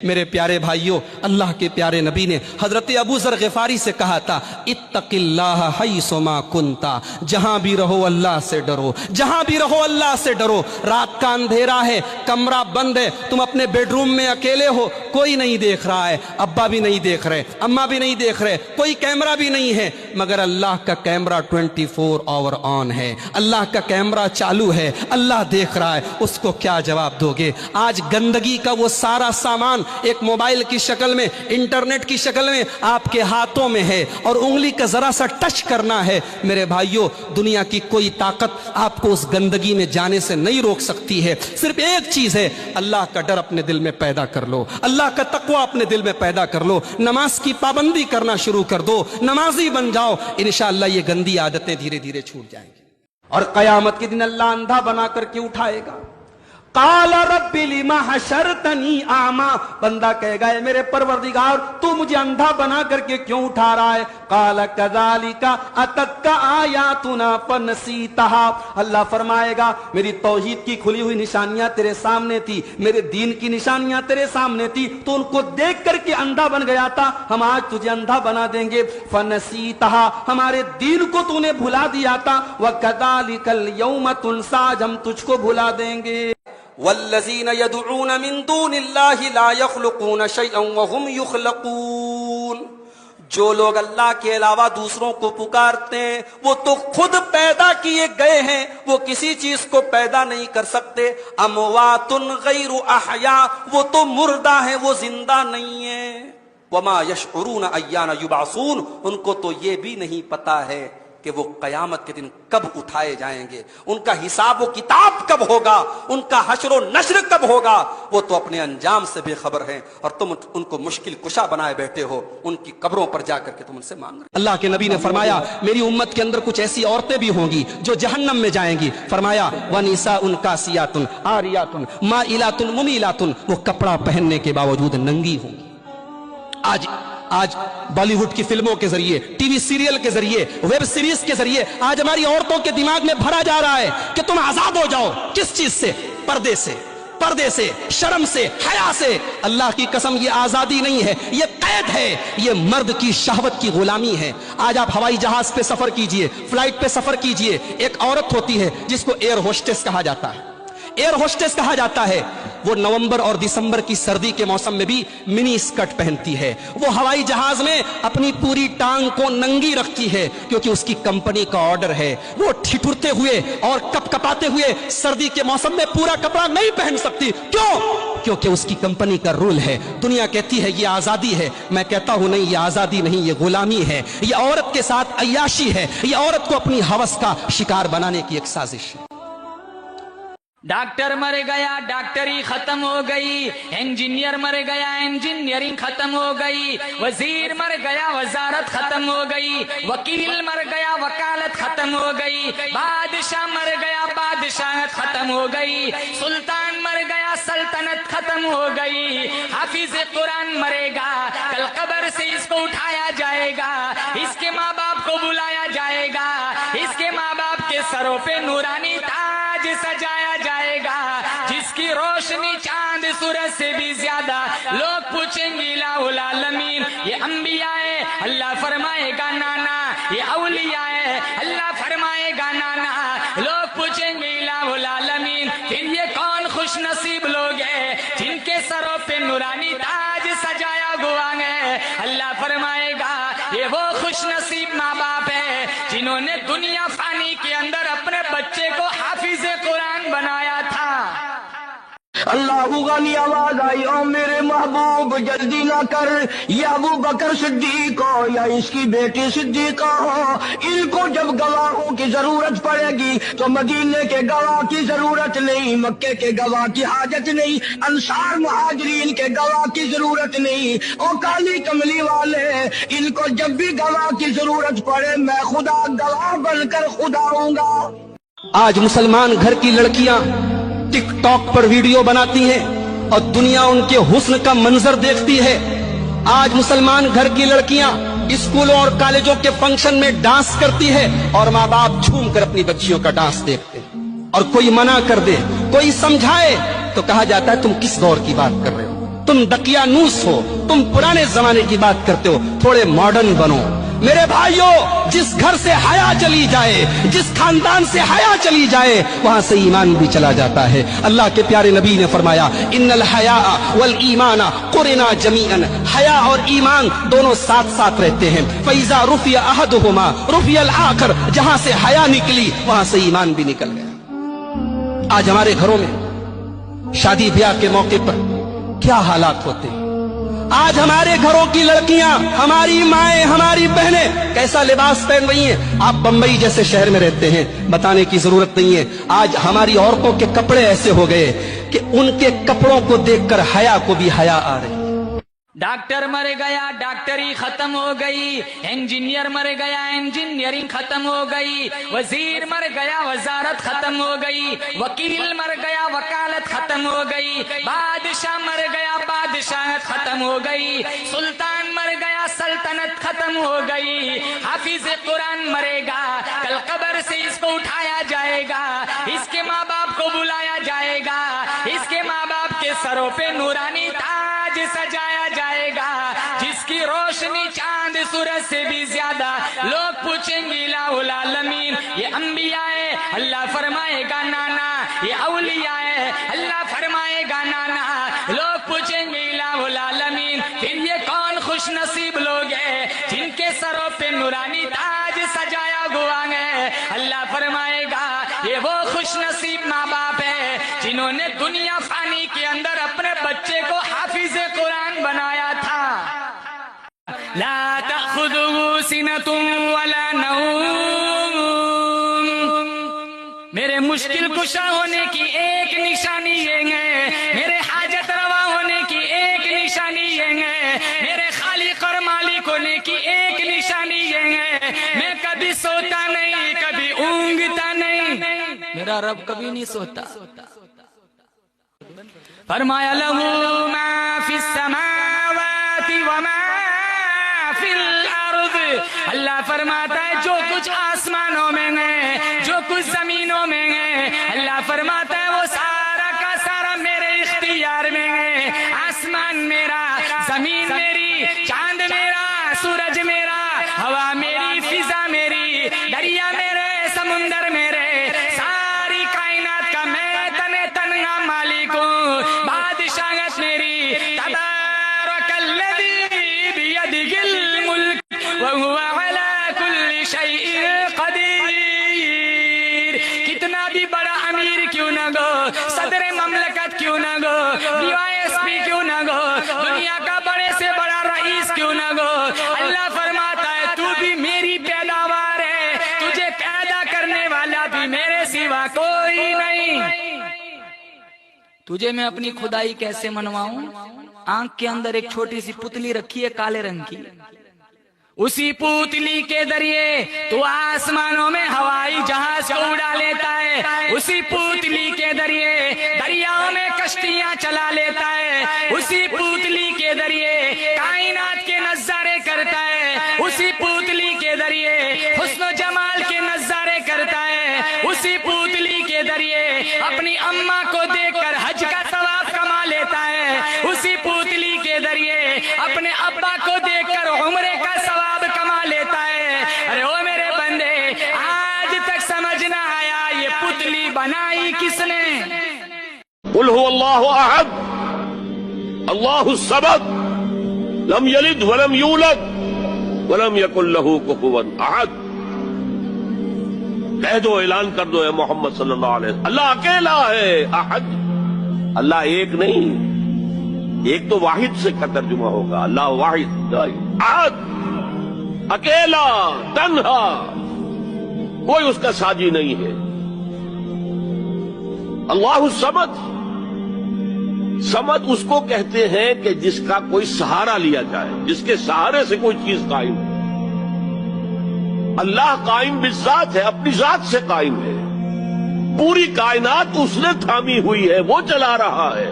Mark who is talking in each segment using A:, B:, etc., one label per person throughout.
A: मेरे प्यारे भाइयों, अल्लाह के प्यारे नबी ने हजरत अबू ज़र ग़िफ़ारी से कहा था, इत्तक़िल्लाह हैसुमा कुन्ता, जहां भी रहो अल्लाह से डरो, जहां भी रहो अल्लाह से डरो। रात का अंधेरा है, कमरा बंद है, तुम अपने बेडरूम में अकेले हो, कोई नहीं देख रहा है, अब्बा भी नहीं देख रहे, अम्मा भी नहीं देख रहे, कोई कैमरा भी नहीं है, मगर अल्लाह का कैमरा 24 आवर ऑन है, अल्लाह का कैमरा चालू है, अल्लाह देख रहा है। उसको क्या जवाब दोगे? आज गंदगी का वो सारा सामान एक मोबाइल की शक्ल में, इंटरनेट की शक्ल में आपके हाथों में है और उंगली का जरा सा टच करना है। मेरे भाइयों, दुनिया की कोई ताकत आपको उस गंदगी में जाने से नहीं रोक सकती है। सिर्फ एक चीज है, अल्लाह का डर अपने दिल में पैदा कर लो, अल्लाह का तक़वा अपने दिल में पैदा कर लो, नमाज की पाबंदी करना शुरू कर दो, नमाजी बन जाओ, इंशाअल्लाह ये गंदी आदतें धीरे धीरे छूट जाएंगी। और क़यामत के दिन अल्लाह अंधा बना करके उठाएगा। काला रब्बी लिमा हशरतनी आमा, बंदा कहेगा मेरे परवरदिगार तू मुझे अंधा बना करके क्यों उठा रहा है? काला कज़ालिका अतक्का आयातुना फनसीतहा, अल्लाह फरमाएगा मेरी तौहीद की खुली हुई निशानियां तेरे सामने थी, मेरे दीन की निशानियां तेरे सामने थी, तो उनको देख करके अंधा बन गया था, हम आज तुझे अंधा बना देंगे। फनसीतहा, हमारे दीन को तूने भुला दिया था, व कज़ालिकल यौम तुनसा, हम तुझको भुला देंगे। वल्लज़ीन यदऊन मिन दूनिल्लाहि ला यख़्लुक़ून शैअन व हुम युख़्लक़ून, जो लोग अल्लाह के अलावा दूसरों को पुकारते हैं वो तो खुद पैदा किए गए हैं, वो किसी चीज को पैदा नहीं कर सकते। अमवातुन गैरु अहया, वो तो मुर्दा है, वो जिंदा नहीं है। वमा यशउरून अय्याना युबअसून, उनको तो ये भी नहीं पता है कि वो कयामत के दिन कब उठाए जाएंगे, उनका हिसाब व किताब कब होगा, उनका हश्र व नश्र कब होगा, वो तो अपने अंजाम से बेखबर हैं और तुम उनको मुश्किल कुशा बनाए बैठे हो, उनकी कब्रों पर जाकर के तुम उनसे मांग रहे। अल्लाह के नबी ने फरमाया मेरी उम्मत के अंदर कुछ ऐसी औरतें भी होंगी जो जहन्नम में जाएंगी। फरमाया वनिसाउन कासियातुन आरियातुन माइलातुन मुमीलातुन, वो कपड़ा पहनने के बावजूद नंगी होंगी। आज बॉलीवुड की फिल्मों के जरिए, टीवी सीरियल के जरिए, वेब सीरीज के जरिए आज हमारी औरतों के दिमाग में भरा जा रहा है कि तुम आजाद हो जाओ। किस चीज से? पर्दे से, शर्म से, हया से। अल्लाह की कसम, ये आजादी नहीं है, ये कैद है, ये मर्द की शहवत की गुलामी है। आज आप हवाई जहाज पे सफर कीजिए, फ्लाइट पे सफर कीजिए, एक औरत होती है जिसको एयर होस्टेस कहा जाता है। एयर होस्टेस कहा जाता है, वो नवंबर और दिसंबर की सर्दी के मौसम में भी मिनी स्कर्ट पहनती है। वो हवाई जहाज में अपनी पूरी टांग को नंगी रखती है क्योंकि उसकी कंपनी का ऑर्डर है। वो ठिठुरते हुए और कपकपाते हुए सर्दी के मौसम में पूरा कपड़ा नहीं पहन सकती। क्यों? क्योंकि उसकी कंपनी का रूल है। दुनिया कहती है ये आजादी है, मैं कहता हूं नहीं, ये आजादी नहीं, ये गुलामी है, ये औरत के साथ अय्याशी है, ये औरत को अपनी हवस का शिकार बनाने की एक साजिश है।
B: डॉक्टर मर गया, डॉक्टरी खत्म हो गई, इंजीनियर मर गया, इंजीनियरिंग खत्म हो गई, वजीर मर गया, वजारत खत्म हो गई, वकील मर गया, वकालत खत्म हो गई, बादशाह मर गया, बादशाहत खत्म हो गई, सुल्तान मर गया, सल्तनत खत्म हो गई। हाफिज कुरान मरेगा, कल कब्र से इसको उठाया जाएगा, इसके माँ बाप को बुलाया जाएगा, इसके माँ बाप के सरों पे नूरानी ताज सजाया जाएगा, जिसकी रोशनी चांद सूरज से भी ज्यादा। लोग पूछेंगे लाहुल आलमीन, ये अंबिया है? अल्लाह फरमाएगा नाना, ये औलिया है? अल्लाह फरमाएगा नाना। लोग पूछेंगे लाहुल आलमीन, फिर ये कौन खुश नसीब लोग हैं जिनके सरों पे नूरानी ताज सजाया हुआ है? अल्लाह फरमाएगा ये वो खुश नसीब माँ बाप है जिन्होंने दुनिया फानी के अंदर अपने बच्चे को हाफिज कुरान बनाया था।
C: अल्लाह गानी आवाज आई, ओ मेरे महबूब जल्दी ना कर, ये अबू बकर सिद्दीक हो या इसकी बेटी सिद्दीका हो, इनको जब गवाहों की जरूरत पड़ेगी तो मदीने के गवाह की जरूरत नहीं, मक्के के गवाह की हाजत नहीं, अंसार मुहाजिरीन के गवाह की जरूरत नहीं। ओ काली कमली वाले, इनको जब भी गवाह की जरूरत पड़े मैं खुदा गवाह बनकर खुदा आऊंगा।
A: आज मुसलमान घर की लड़कियां टिकटॉक पर वीडियो बनाती हैं और दुनिया उनके हुस्न का मंजर देखती है। आज मुसलमान घर की लड़कियां स्कूलों और कॉलेजों के फंक्शन में डांस करती है और माँ बाप झूम कर अपनी बच्चियों का डांस देखते हैं। और कोई मना कर दे, कोई समझाए तो कहा जाता है तुम किस दौर की बात कर रहे हो, तुम दकियानूस हो, तुम पुराने जमाने की बात करते हो, थोड़े मॉडर्न बनो। मेरे भाइयों, जिस घर से हया चली जाए, जिस खानदान से हया चली जाए, वहां से ईमान भी चला जाता है। अल्लाह के प्यारे नबी ने फरमाया, इन्नल हया वल ईमाना कुरिना जमीअन, हया और ईमान दोनों साथ साथ रहते हैं। फैजा रुफिया अहदुहुमा रुफियल आखर, जहां से हया निकली वहां से ईमान भी निकल गया। आज हमारे घरों में शादी ब्याह के मौके पर क्या हालात होते हैं। आज हमारे घरों की लड़कियां, हमारी माएं, हमारी बहनें कैसा लिबास पहन रही हैं। आप बंबई जैसे शहर में रहते हैं, बताने की जरूरत नहीं है। आज हमारी औरतों के कपड़े ऐसे हो गए कि उनके कपड़ों को देखकर हया को भी हया आ रही है।
B: डॉक्टर मर गया, डॉक्टरी खत्म हो गई। इंजीनियर मर गया, इंजीनियरिंग खत्म हो गई। वजीर मर गया, वजारत खत्म हो गई। वकील मर गया, वकालत खत्म हो गई। बादशाह मर गया, बादशाहत खत्म हो गई। सुल्तान मर गया, सल्तनत खत्म हो गई। हाफिज कुरान मरेगा, कल कब्र से इसको उठाया जाएगा, इसके माँ बाप को बुलाया जाएगा, इसके माँ बाप के सरों पे नूरानी ताज सजाया जाएगा, जिसकी रोशनी चांद सूरज से भी ज्यादा। लोग पूछेंगे लाउल आलमीन, ये अंबिया है? अल्लाह फरमाएगा नाना। ये औलिया है? अल्लाह फरमाएगा नाना। लोग पूछेंगे लाउल आलमीन, फिर ये कौन खुश नसीब लोग हैं जिनके सरों पे नूरानी ताज सजाया हुआ है? अल्लाह फरमाएगा ये वो खुश नसीब माँ बाप है जिन्होंने दुनिया फानी के अंदर अपने बच्चे को हाफिज कुरान बनाया था। ला तअखुजुहु सिनतुन वला नौम, मेरे मुश्किल कुशा होने की एक निशानी ये है, मेरे हाजत रवा होने की एक निशानी ये है, मेरे खालिक और मालिक होने की एक निशानी ये है, मैं कभी सोता नहीं, कभी ऊँगता नहीं, मेरा रब कभी नहीं सोता। फरमाया लहू मा फिस समावाति व मा फिल अर्द, अल्लाह फरमाता है जो कुछ आसमानों में है, जो कुछ जमीनों में है, अल्लाह फरमाता है वो सारा का सारा मेरे इख्तियार में है। आसमान मेरा, जमीन मेरी, चांद मेरा, सूरज मेरा, हवा मेरी, फिजा मेरी, दरिया मेरे, समुंदर मेरे, सारी कायनात का मैं तने तनहा मालिक हूँ। बादशाहत मेरी, तबारकल्लज़ी बियदिहिल मुल्क व हुवा अला कुल्ली शैइन क़दीर। कितना भी बड़ा अमीर क्यों न गो, सदर ममलकत क्यों न गो, DYSP क्यों न गो, दुनिया का बड़े से बड़ा रईस क्यों न गो, अल्लाह फरमाता है तू भी मेरी पैदावार है, तुझे पैदा करने वाला भी मेरे सिवा कोई नहीं। तुझे मैं अपनी खुदाई कैसे मनवाऊं? आंख के अंदर एक छोटी सी पुतली रखी है काले रंग की, उसी पुतली के जरिए तू आसमानों में हवाई जहाज को उड़ा लेता है, उसी पुतली के जरिए दरियाओं में कश्तियां चला लेता है, उसी पुतली के जरिए कायनात के नजारे करता है, उसी पुतली के जरिए हुस्न जमाल के नजारे करता है, उसी पुतली के जरिए अपनी अम्मा को देखकर हज का सवाब कमा लेता है, उसी पुतली के जरिए अपने अब्बा को देखकर उम्रे का सवाब कमा लेता है। अरे ओ मेरे बंदे, आज तक समझ ना आया ये पुतली बनाई किसने?
D: कुल हुवल्लाहु अहद अल्लाहु समद लम यलिद वलम यूलद वलम यकुल लहू कुफुवन अहद। कह दो, ऐलान कर दो, मोहम्मद सल्लल्लाहु अलैहि वसल्लम, अल्लाह अकेला है, अहद, अल्लाह एक नहीं, एक तो वाहिद से का तर्जुमा होगा, अल्लाह वाहिद, अहद, अकेला, तन्हा, कोई उसका साजी नहीं है। अल्लाहु समद, समद उसको कहते हैं कि जिसका कोई सहारा लिया जाए, जिसके सहारे से कोई चीज कायम हो। अल्लाह कायम बिज़ात है, अपनी जात से कायम है, पूरी कायनात उसने थामी हुई है, वो चला रहा है।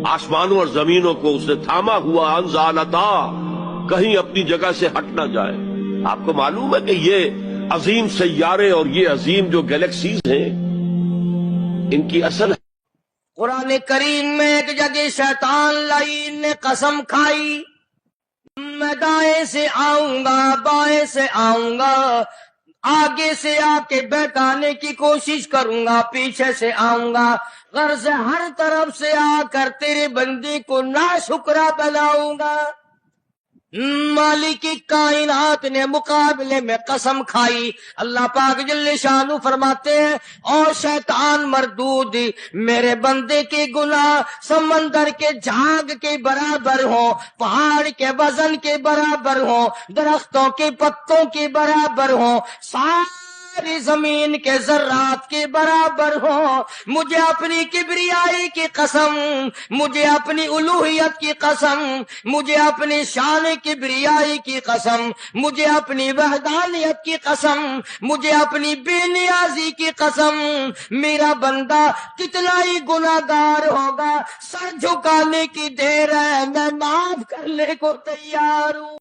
D: आसमानों और जमीनों को उसने थामा हुआ, अनजालता, कहीं अपनी जगह से हट ना जाए। आपको मालूम है कि ये अजीम सैयारे और ये अजीम जो गैलेक्सीज हैं, इनकी असल
C: قرآن کریم میں ایک جگہ شیطان لعین نے قسم کھائی، میں دائیں سے آؤں گا، بائیں سے آؤں گا، آگے سے آ کے بہکانے کی کوشش کروں گا، پیچھے سے آؤں گا، غرض ہر طرف سے آ کر تیرے بندے کو ناشکرا بناؤں گا۔ مالک کائنات نے مقابلے میں قسم کھائی۔ اللہ پاک جل شانہ فرماتے ہیں، اور شیطان مردود، میرے بندے کے گناہ سمندر کے جھاگ کے برابر ہوں، پہاڑ کے وزن کے برابر ہوں، درختوں کے پتوں کے برابر ہوں، ساری زمین کے ذرات کے برابر ہوں، مجھے اپنی کبریائی کی قسم، مجھے اپنی الوہیت کی قسم، مجھے اپنی شان کبریائی کی قسم، مجھے اپنی وحدانیت کی قسم، مجھے اپنی بے نیازی کی قسم، میرا بندہ کتنا ہی گناہگار ہوگا، سر جھکانے کی دیر ہے، میں معاف کرنے کو تیار ہوں۔